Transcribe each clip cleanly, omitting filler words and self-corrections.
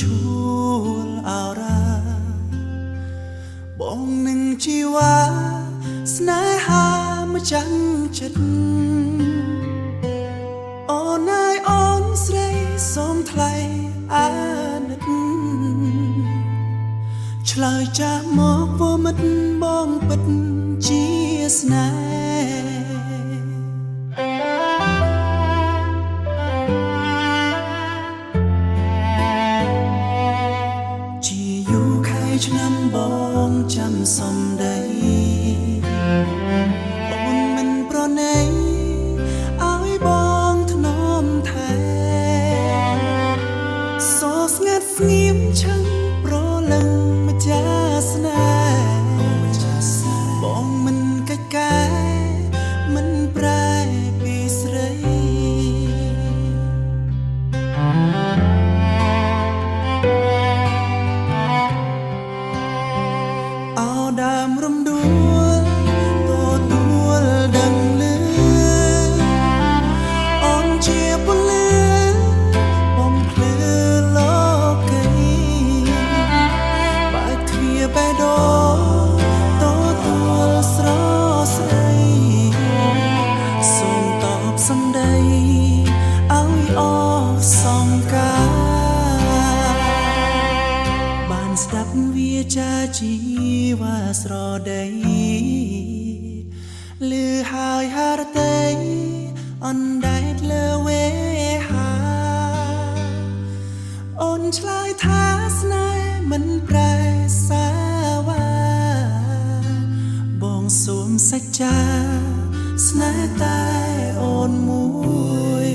ជួលអរ៉ាបងនឹងជីវ៉ាស្នេហាម្ចាំងចិត្តអូនអើយអូនស្រីសូមថ្លៃអាណិតឆ្លើយចាស់មកពមិតបងពិតជាស្នេហ៍ឆ្នាំបងចាំសំដីអូនមិនប្រណីឲ្យបងធ្នមថែសូស្ងាត់ស្ងៀមឆឹងប្រលឹងម្ចាស់ស្នេហ៍បងមិនកិច្ចកែមិនប្រែពីស្រីដើមរំដួលទទួលដឹងលឺអូនជាពលឺបំភ្លឺលោកីបើកទ្វារបេះដូងទទួលស្រស្រីសូមតបសម្ដីឲ្យអសង្ការបានស្ដាប់វាចាជីវ៉ាស្រដីលឺហើយហារតីអនដែតលើវេហាអូនឆ្លើយថាស្នេហ៍មិនប្រែសាវ៉ាបងសូមសច្ចាស្នេហ៍តែអូនមួយ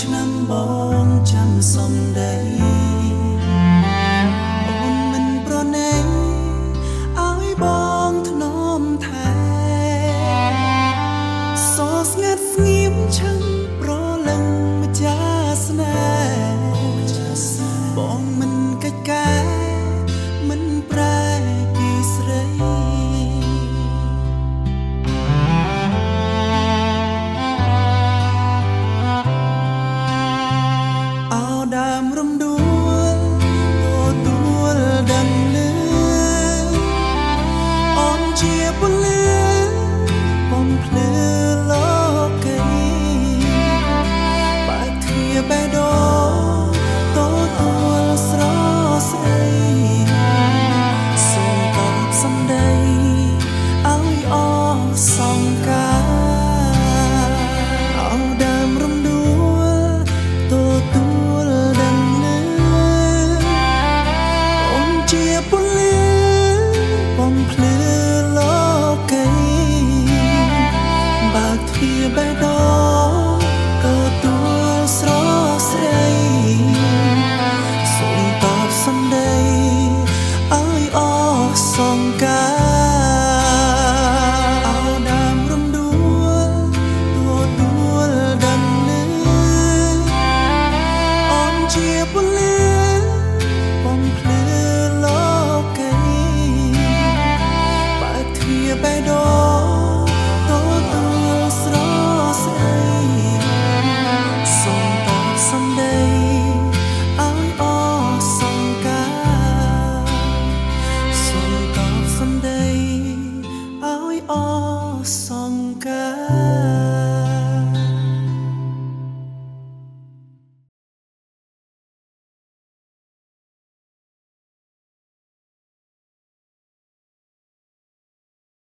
ឆ្នាំបងចាំសំដីអូនមិនប្រណីឲ្យបងធ្នមថែសូស្ងាត់ស្ងៀមឆឹងប្រលឹងម្ចាស់ស្នេហ៍បងមិនកិច្ចកែមិនប្រែពីស្រីដើមរំដួលទទួលដឹងលឺអូនជាពលឺបំភ្លឺលោកីបើកទ្វារបេះដូងទទួលស្រស្រីសូមតបសម្ដីឲ្យអសង្ការដើមរំដួលទទួលជាពលឺបំភ្លឺលោកីបើកទ្វារបេះដូងទទួលស្រស្រីសូមតបសម្ដីឲ្យអសង្ការដើមរំដួលទទួលដឹងលឺអូនជាពលឺបំភ្លឺបេះដូងទទួលស្រស្រីសូមតបសម្ដីឲ្យអសង្ការសូមតបសម្ដីឲ្យអសង្ការ